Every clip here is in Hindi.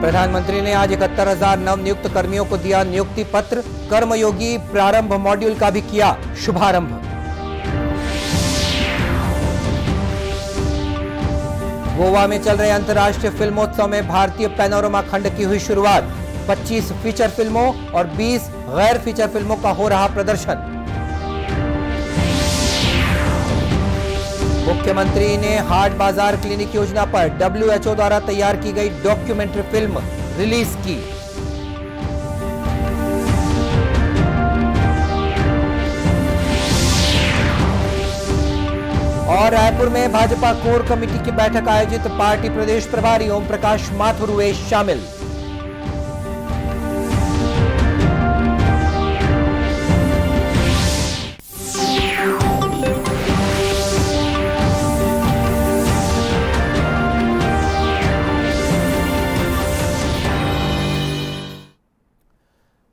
प्रधानमंत्री ने आज 71,000 नवनियुक्त कर्मियों को दिया नियुक्ति पत्र। कर्मयोगी प्रारंभ मॉड्यूल का भी किया शुभारंभ। गोवा में चल रहे अंतर्राष्ट्रीय फिल्मोत्सव में भारतीय पैनोरमा खंड की हुई शुरुआत। 25 फीचर फिल्मों और 20 गैर फीचर फिल्मों का हो रहा प्रदर्शन। मुख्यमंत्री ने हाट बाजार क्लिनिक योजना पर WHO द्वारा तैयार की गई डॉक्यूमेंट्री फिल्म रिलीज की। और रायपुर में भाजपा कोर कमेटी की बैठक आयोजित। पार्टी प्रदेश प्रभारी ओम प्रकाश माथुर हुए शामिल।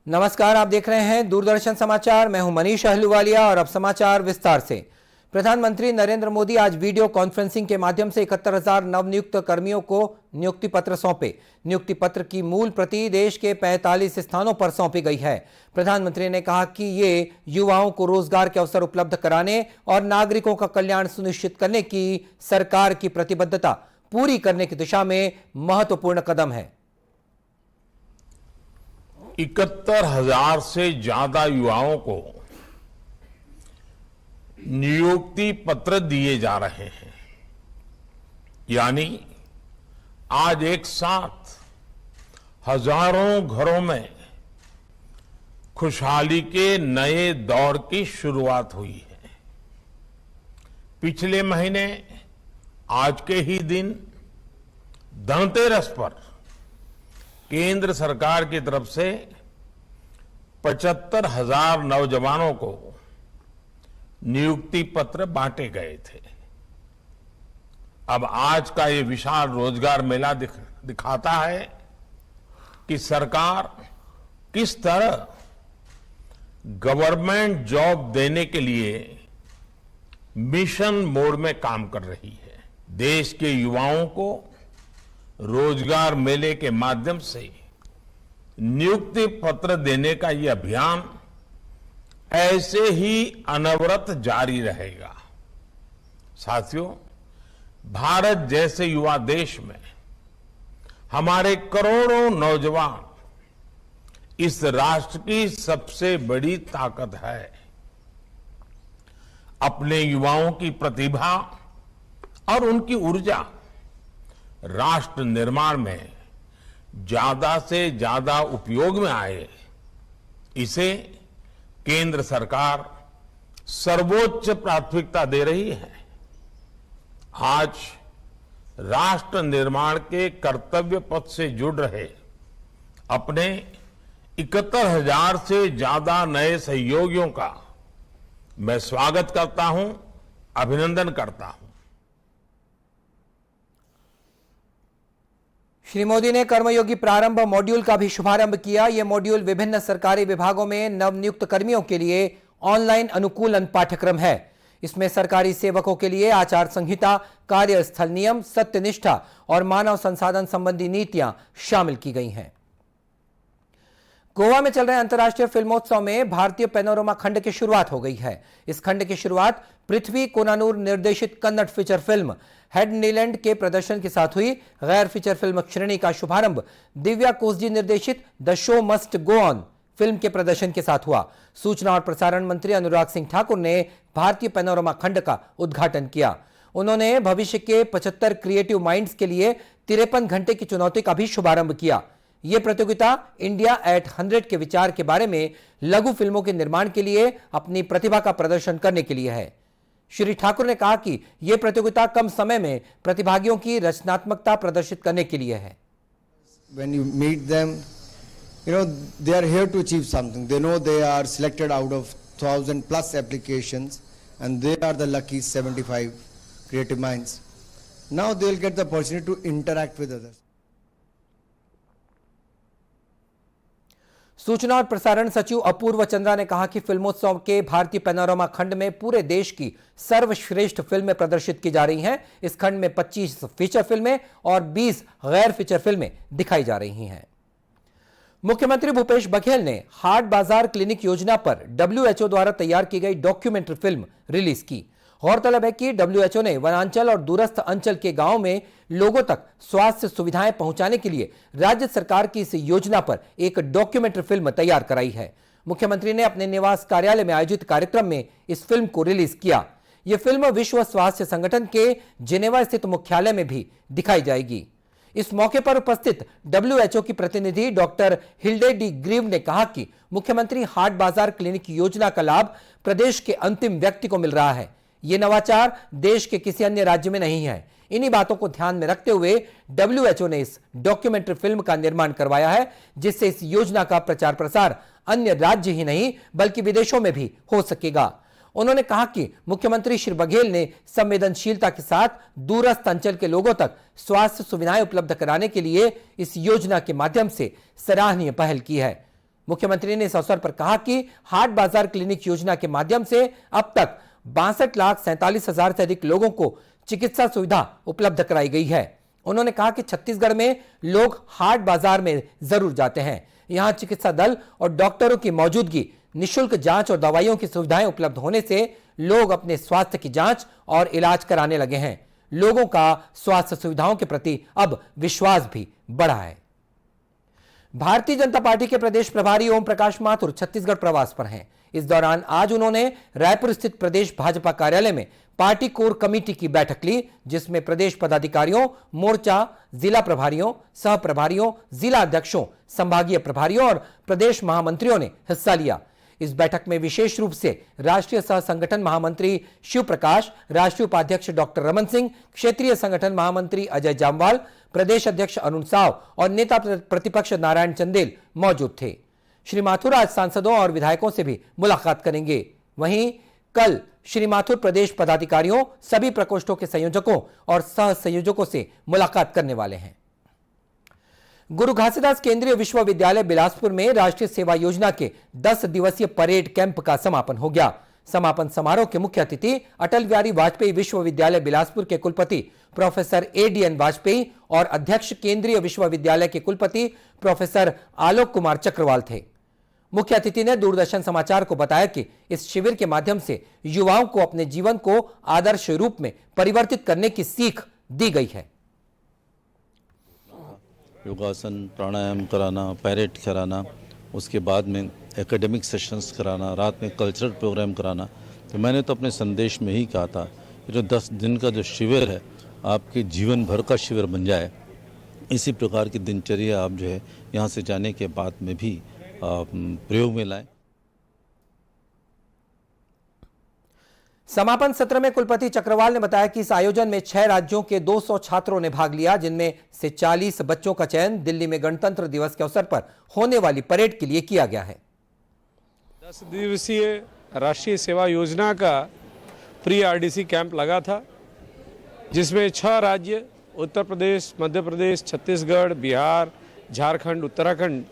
नमस्कार, आप देख रहे हैं दूरदर्शन समाचार। मैं हूं मनीष अहलूवालिया और अब समाचार विस्तार से। प्रधानमंत्री नरेंद्र मोदी आज वीडियो कॉन्फ्रेंसिंग के माध्यम से 71,000 नवनियुक्त कर्मियों को नियुक्ति पत्र सौंपे। नियुक्ति पत्र की मूल प्रति देश के 45 स्थानों पर सौंपी गई है। प्रधानमंत्री ने कहा कि ये युवाओं को रोजगार के अवसर उपलब्ध कराने और नागरिकों का कल्याण सुनिश्चित करने की सरकार की प्रतिबद्धता पूरी करने की दिशा में महत्वपूर्ण कदम है। 71,000 से ज्यादा युवाओं को नियुक्ति पत्र दिए जा रहे हैं। यानी आज एक साथ हजारों घरों में खुशहाली के नए दौर की शुरुआत हुई है। पिछले महीने आज के ही दिन धनतेरस पर केंद्र सरकार की तरफ से 75,000 नौजवानों को नियुक्ति पत्र बांटे गए थे। अब आज का ये विशाल रोजगार मेला दिखाता है कि सरकार किस तरह गवर्नमेंट जॉब देने के लिए मिशन मोड में काम कर रही है। देश के युवाओं को रोजगार मेले के माध्यम से नियुक्ति पत्र देने का यह अभियान ऐसे ही अनवरत जारी रहेगा। साथियों, भारत जैसे युवा देश में हमारे करोड़ों नौजवान इस राष्ट्र की सबसे बड़ी ताकत है। अपने युवाओं की प्रतिभा और उनकी ऊर्जा राष्ट्र निर्माण में ज्यादा से ज्यादा उपयोग में आए, इसे केंद्र सरकार सर्वोच्च प्राथमिकता दे रही है। आज राष्ट्र निर्माण के कर्तव्य पथ से जुड़ रहे अपने 71,000 से ज्यादा नए सहयोगियों का मैं स्वागत करता हूं, अभिनंदन करता हूं। श्री मोदी ने कर्मयोगी प्रारंभ मॉड्यूल का भी शुभारंभ किया। यह मॉड्यूल विभिन्न सरकारी विभागों में नवनियुक्त कर्मियों के लिए ऑनलाइन अनुकूलन पाठ्यक्रम है। इसमें सरकारी सेवकों के लिए आचार संहिता, कार्यस्थल नियम, सत्यनिष्ठा और मानव संसाधन संबंधी नीतियां शामिल की गई हैं। गोवा में चल रहे अंतर्राष्ट्रीय फिल्मोत्सव में भारतीय पैनोरमा खंड की शुरुआत हो गई है। इस खंड की शुरुआत पृथ्वी कोनानूर निर्देशित कन्नड़ फीचर फिल्म हेड नीलैंड के प्रदर्शन के साथ हुई। गैर फीचर फिल्म श्रेणी का शुभारंभ दिव्या कोसजी निर्देशित the show must go on film के प्रदर्शन के साथ हुआ। सूचना और प्रसारण मंत्री अनुराग सिंह ठाकुर ने भारतीय पैनोरमा खंड का उद्घाटन किया। उन्होंने भविष्य के 75 क्रिएटिव माइंड्स के लिए 53 घंटे की चुनौती का भी शुभारंभ किया। यह प्रतियोगिता इंडिया एट 100 के विचार के बारे में लघु फिल्मों के निर्माण के लिए अपनी प्रतिभा का प्रदर्शन करने के लिए है। श्री ठाकुर ने कहा कि यह प्रतियोगिता कम समय में प्रतिभागियों की रचनात्मकता प्रदर्शित करने के लिए है। When you meet them, they are here to achieve something. They know they are selected out of 1,000 plus applications, and they are the lucky 75 creative minds. Now they will get the opportunity to interact with others. सूचना और प्रसारण सचिव अपूर्व चंद्रा ने कहा कि फिल्मोत्सव के भारतीय पैनोरमा खंड में पूरे देश की सर्वश्रेष्ठ फिल्में प्रदर्शित की जा रही हैं। इस खंड में 25 फीचर फिल्में और 20 गैर फीचर फिल्में दिखाई जा रही हैं। मुख्यमंत्री भूपेश बघेल ने हाट बाजार क्लिनिक योजना पर WHO द्वारा तैयार की गई डॉक्यूमेंट्री फिल्म रिलीज की। गौरतलब है कि WHO ने वनांचल और दूरस्थ अंचल के गांव में लोगों तक स्वास्थ्य सुविधाएं पहुंचाने के लिए राज्य सरकार की इस योजना पर एक डॉक्यूमेंट्री फिल्म तैयार कराई है। मुख्यमंत्री ने अपने निवास कार्यालय में आयोजित कार्यक्रम में इस फिल्म को रिलीज किया। यह फिल्म विश्व स्वास्थ्य संगठन के जिनेवा स्थित मुख्यालय में भी दिखाई जाएगी। इस मौके पर उपस्थित WHO की प्रतिनिधि डॉक्टर हिल्डे डी ग्रीव ने कहा कि मुख्यमंत्री हाट बाजार क्लिनिक योजना का लाभ प्रदेश के अंतिम व्यक्ति को मिल रहा है। ये नवाचार देश के किसी अन्य राज्य में नहीं है। इन्हीं बातों को ध्यान में रखते हुए WHO ने इस डॉक्यूमेंट्री फिल्म का निर्माण करवाया है, जिससे इस योजना का प्रचार प्रसार अन्य राज्य ही नहीं बल्कि विदेशों में भी हो सकेगा। उन्होंने कहा कि मुख्यमंत्री श्री बघेल ने संवेदनशीलता के साथ दूरस्थ अंचल के लोगों तक स्वास्थ्य सुविधाएं उपलब्ध कराने के लिए इस योजना के माध्यम से सराहनीय पहल की है। मुख्यमंत्री ने इस अवसर पर कहा कि हाट बाजार क्लिनिक योजना के माध्यम से अब तक 62,47,000 से अधिक लोगों को चिकित्सा सुविधा उपलब्ध कराई गई है। उन्होंने कहा कि छत्तीसगढ़ में लोग हाट बाजार में जरूर जाते हैं। यहां चिकित्सा दल और डॉक्टरों की मौजूदगी, निशुल्क जांच और दवाइयों की सुविधाएं उपलब्ध होने से लोग अपने स्वास्थ्य की जांच और इलाज कराने लगे हैं। लोगों का स्वास्थ्य सुविधाओं के प्रति अब विश्वास भी बढ़ा है। भारतीय जनता पार्टी के प्रदेश प्रभारी ओम प्रकाश माथुर छत्तीसगढ़ प्रवास पर हैं। इस दौरान आज उन्होंने रायपुर स्थित प्रदेश भाजपा कार्यालय में पार्टी कोर कमेटी की बैठक ली, जिसमें प्रदेश पदाधिकारियों, मोर्चा, जिला प्रभारियों, सह प्रभारियों, जिला अध्यक्षों, संभागीय प्रभारियों और प्रदेश महामंत्रियों ने हिस्सा लिया। इस बैठक में विशेष रूप से राष्ट्रीय सह संगठन महामंत्री शिव प्रकाश, राष्ट्रीय उपाध्यक्ष डॉक्टर रमन सिंह, क्षेत्रीय संगठन महामंत्री अजय जामवाल, प्रदेश अध्यक्ष अरुण साव और नेता प्रतिपक्ष नारायण चंदेल मौजूद थे। श्री माथुर आज सांसदों और विधायकों से भी मुलाकात करेंगे। वहीं कल श्री माथुर प्रदेश पदाधिकारियों, सभी प्रकोष्ठों के संयोजकों और सह संयोजकों से मुलाकात करने वाले हैं। गुरु घासीदास केंद्रीय विश्वविद्यालय बिलासपुर में राष्ट्रीय सेवा योजना के 10 दिवसीय परेड कैंप का समापन हो गया। समापन समारोह के मुख्य अतिथि अटल बिहारी वाजपेयी विश्वविद्यालय बिलासपुर के कुलपति प्रोफेसर ADN वाजपेयी और अध्यक्ष केंद्रीय विश्वविद्यालय के कुलपति प्रोफेसर आलोक कुमार चक्रवाल थे। मुख्य अतिथि ने दूरदर्शन समाचार को बताया कि इस शिविर के माध्यम से युवाओं को अपने जीवन को आदर्श रूप में परिवर्तित करने की सीख दी गई है। योगासन, प्राणायाम कराना, पैरेड कराना, उसके बाद में एकेडमिक सेशंस कराना, रात में कल्चरल प्रोग्राम कराना। तो मैंने तो अपने संदेश में ही कहा था कि जो 10 दिन का जो शिविर है आपके जीवन भर का शिविर बन जाए। इसी प्रकार की दिनचर्या आप जो है यहाँ से जाने के बाद में भी प्रयोग में लाएं। समापन सत्र में कुलपति चक्रवाल ने बताया कि इस आयोजन में 6 राज्यों के 200 छात्रों ने भाग लिया, जिनमें से 40 बच्चों का चयन दिल्ली में गणतंत्र दिवस के अवसर पर होने वाली परेड के लिए किया गया है। 10 दिवसीय राष्ट्रीय सेवा योजना का प्री RDC कैंप लगा था, जिसमें 6 राज्य उत्तर प्रदेश, मध्य प्रदेश, छत्तीसगढ़, बिहार, झारखंड, उत्तराखंड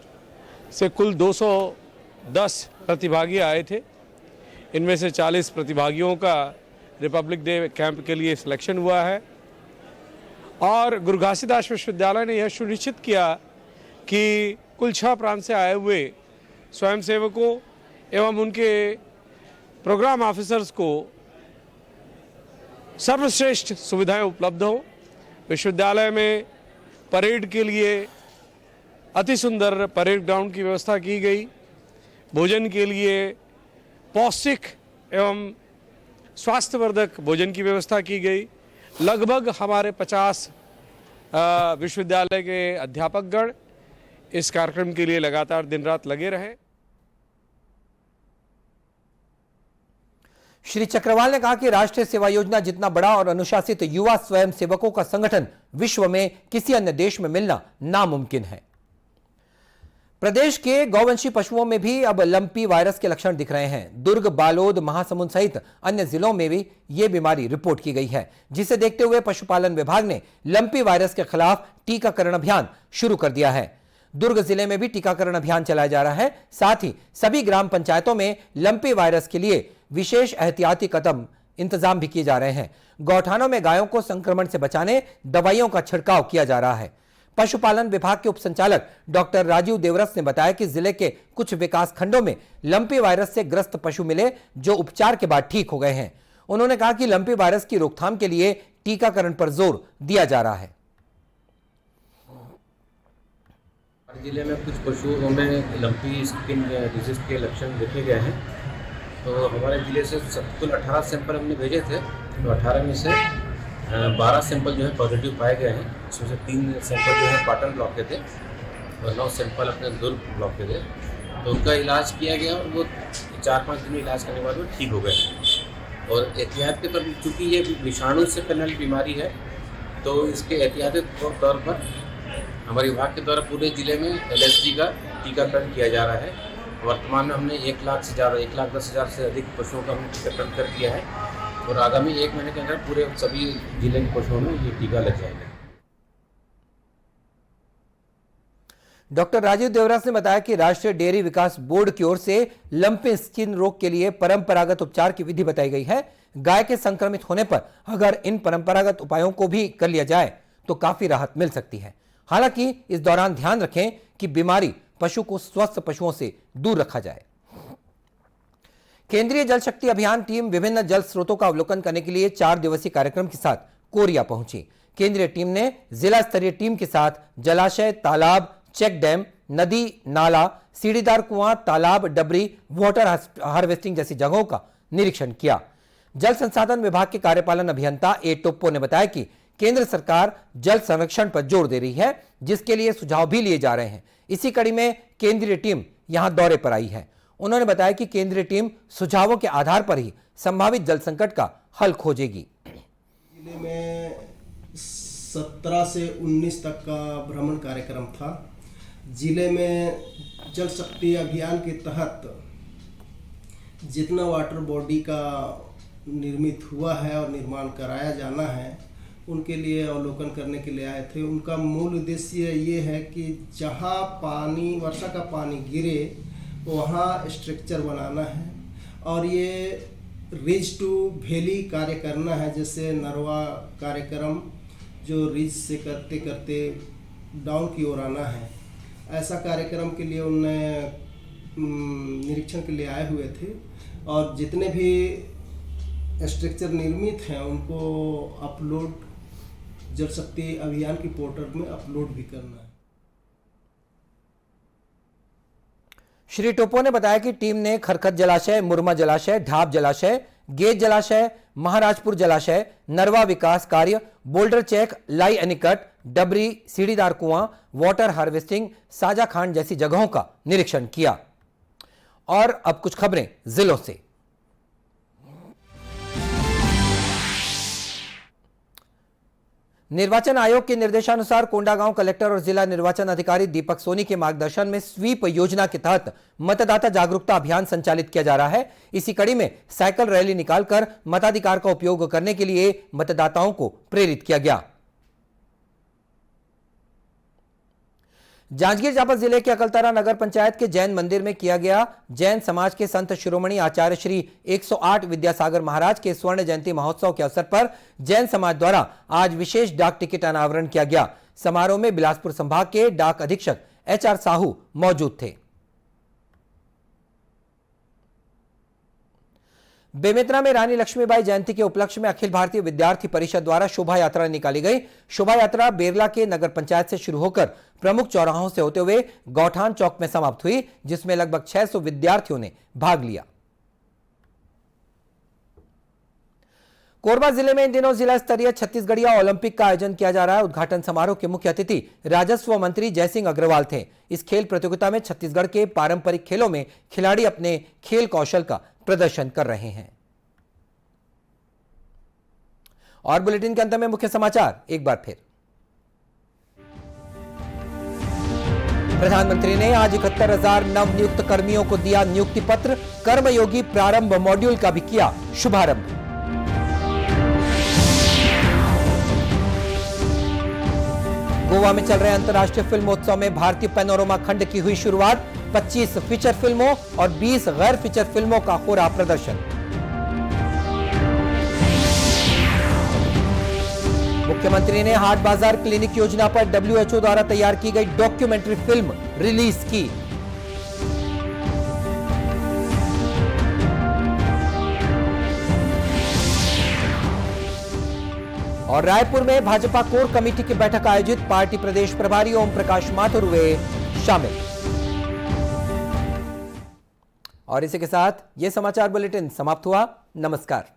से कुल 210 प्रतिभागी आए थे। इनमें से 40 प्रतिभागियों का रिपब्लिक डे कैंप के लिए सिलेक्शन हुआ है और गुरु घासीदास विश्वविद्यालय ने यह सुनिश्चित किया कि कुल 6 प्रांत से आए हुए स्वयंसेवकों एवं उनके प्रोग्राम ऑफिसर्स को सर्वश्रेष्ठ सुविधाएं उपलब्ध हों। विश्वविद्यालय में परेड के लिए अति सुंदर परेड ग्राउंड की व्यवस्था की गई। भोजन के लिए पौष्टिक एवं स्वास्थ्यवर्धक भोजन की व्यवस्था की गई। लगभग हमारे 50 विश्वविद्यालय के अध्यापकगण इस कार्यक्रम के लिए लगातार दिन रात लगे रहे। श्री चक्रवाल ने कहा कि राष्ट्रीय सेवा योजना जितना बड़ा और अनुशासित युवा स्वयं सेवकों का संगठन विश्व में किसी अन्य देश में मिलना नामुमकिन है। प्रदेश के गौवंशी पशुओं में भी अब लंपी वायरस के लक्षण दिख रहे हैं। दुर्ग, बालोद, महासमुंद सहित अन्य जिलों में भी यह बीमारी रिपोर्ट की गई है, जिसे देखते हुए पशुपालन विभाग ने लंपी वायरस के खिलाफ टीकाकरण अभियान शुरू कर दिया है। दुर्ग जिले में भी टीकाकरण अभियान चलाया जा रहा है। साथ ही सभी ग्राम पंचायतों में लंपी वायरस के लिए विशेष एहतियाती कदम इंतजाम भी किए जा रहे हैं। गौठानों में गायों को संक्रमण से बचाने दवाइयों का छिड़काव किया जा रहा है। पशुपालन विभाग के उप संचालक डॉक्टर राजीव देवरस ने बताया कि जिले के कुछ विकास खंडों में लंपी वायरस से ग्रस्त पशु मिले जो उपचार के बाद ठीक हो गए हैं। उन्होंने कहा कि लंपी वायरस की रोकथाम के लिए टीकाकरण पर जोर दिया जा रहा है। जिले में कुछ पशुओं में लंपी स्किन डिजीज के लक्षण देखे गए हैं, तो हमारे जिले से कुल 18 सैंपल हमने भेजे थे, तो 18 में से 12 सैंपल जो है पॉजिटिव पाए गए हैं। इसमें से 3 सैंपल जो है पाटन ब्लॉक के थे और 9 सैंपल अपने दुर्ग ब्लॉक के थे। तो उनका इलाज किया गया और वो 4-5 दिन में इलाज करने के बाद वो ठीक हो गए। और एहतियात के तौर पर चूँकि ये विषाणु से फैलने वाली बीमारी है, तो इसके एहतियाती तौर पर हमारे विभाग के द्वारा पूरे जिले में LSD का टीकाकरण किया जा रहा है। वर्तमान में हमने 1 लाख से ज़्यादा 1,10,000 से अधिक पशुओं का हमने टीकाकरण कर दिया है और आगामी 1 महीने के अंदर पूरे सभी जिले के पशुओं में ये टीका लग जाएगा। डॉक्टर राजीव देवरस ने बताया कि राष्ट्रीय डेयरी विकास बोर्ड की ओर से लंपी स्किन रोग के लिए परंपरागत उपचार की विधि बताई गई है। गाय के संक्रमित होने पर अगर इन परंपरागत उपायों को भी कर लिया जाए तो काफी राहत मिल सकती है। हालांकि इस दौरान ध्यान रखें कि बीमारी पशु को स्वस्थ पशुओं से दूर रखा जाए। केंद्रीय जल शक्ति अभियान टीम विभिन्न जल स्रोतों का अवलोकन करने के लिए 4 दिवसीय कार्यक्रम के साथ कोरिया पहुंची। केंद्रीय टीम ने जिला स्तरीय टीम के साथ जलाशय, तालाब, चेक डैम, नदी, नाला, सीढ़ीदार कुआं, तालाब, डबरी, वाटर हार्वेस्टिंग जैसी जगहों का निरीक्षण किया। जल संसाधन विभाग के कार्यपालन अभियंता ए टोप्पो ने बताया कि केंद्र सरकार जल संरक्षण पर जोर दे रही है, जिसके लिए सुझाव भी लिए जा रहे हैं। इसी कड़ी में केंद्रीय टीम यहां दौरे पर आई है। उन्होंने बताया कि केंद्रीय टीम सुझावों के आधार पर ही संभावित जल संकट का हल खोजेगी। जिले में 17 से 19 तक का भ्रमण कार्यक्रम था। जिले में जल शक्ति अभियान के तहत जितना वाटर बॉडी का निर्मित हुआ है और निर्माण कराया जाना है, उनके लिए अवलोकन करने के लिए आए थे। उनका मूल उद्देश्य ये है कि जहाँ पानी, वर्षा का पानी गिरे वहाँ स्ट्रक्चर बनाना है और ये रिज टू वैली कार्य करना है। जैसे नरवा कार्यक्रम जो रिज से करते करते डाउन की ओर आना है, ऐसा कार्यक्रम के लिए उन्हें निरीक्षण के लिए आए हुए थे। और जितने भी स्ट्रक्चर निर्मित हैं उनको अपलोड जल शक्ति अभियान की पोर्टल में अपलोड भी करना है। श्री टोप्पो ने बताया कि टीम ने खरखत जलाशय, मुरमा जलाशय, ढाब जलाशय, गेज जलाशय, महाराजपुर जलाशय, नरवा विकास कार्य, बोल्डर चेक, लाई एनिकट, डबरी, सीढ़ीदार कुआं, वाटर हार्वेस्टिंग, साजा खान जैसी जगहों का निरीक्षण किया। और अब कुछ खबरें जिलों से। निर्वाचन आयोग के निर्देशानुसार कोंडागांव कलेक्टर और जिला निर्वाचन अधिकारी दीपक सोनी के मार्गदर्शन में स्वीप योजना के तहत मतदाता जागरूकता अभियान संचालित किया जा रहा है। इसी कड़ी में साइकिल रैली निकालकर मताधिकार का उपयोग करने के लिए मतदाताओं को प्रेरित किया गया। जांजगीर चांपा जिले के अकलतरा नगर पंचायत के जैन मंदिर में किया गया जैन समाज के संत शिरोमणि आचार्य श्री 108 विद्यासागर महाराज के स्वर्ण जयंती महोत्सव के अवसर पर जैन समाज द्वारा आज विशेष डाक टिकट अनावरण किया गया। समारोह में बिलासपुर संभाग के डाक अधीक्षक HR साहू मौजूद थे। बेमेतरा में रानी लक्ष्मीबाई जयंती के उपलक्ष्य में अखिल भारतीय विद्यार्थी परिषद द्वारा शोभा यात्रा निकाली गई। शोभा यात्रा बेरला के नगर पंचायत से शुरू होकर प्रमुख चौराहों से होते हुए गौठान चौक में समाप्त हुई, जिसमें लगभग 600 विद्यार्थियों ने भाग लिया। कोरबा जिले में इन दिनों जिला स्तरीय छत्तीसगढ़िया ओलंपिक का आयोजन किया जा रहा है। उद्घाटन समारोह के मुख्य अतिथि राजस्व मंत्री जयसिंह अग्रवाल थे। इस खेल प्रतियोगिता में छत्तीसगढ़ के पारंपरिक खेलों में खिलाड़ी अपने खेल कौशल का प्रदर्शन कर रहे हैं। और बुलेटिन के अंत में मुख्य समाचार एक बार फिर। प्रधानमंत्री ने आज 71,000 नवनियुक्त कर्मियों को दिया नियुक्ति पत्र। कर्मयोगी प्रारंभ मॉड्यूल का भी किया शुभारंभ। गोवा में चल रहे अंतर्राष्ट्रीय फिल्मोत्सव में भारतीय पैनोरमा खंड की हुई शुरुआत। 25 फीचर फिल्मों और 20 गैर फीचर फिल्मों का हो रहा प्रदर्शन। मुख्यमंत्री ने हाट बाजार क्लिनिक योजना पर WHO द्वारा तैयार की गई डॉक्यूमेंट्री फिल्म रिलीज की। और रायपुर में भाजपा कोर कमेटी की बैठक आयोजित। पार्टी प्रदेश प्रभारी ओम प्रकाश माथुर हुए शामिल। और इसी के साथ यह समाचार बुलेटिन समाप्त हुआ। नमस्कार।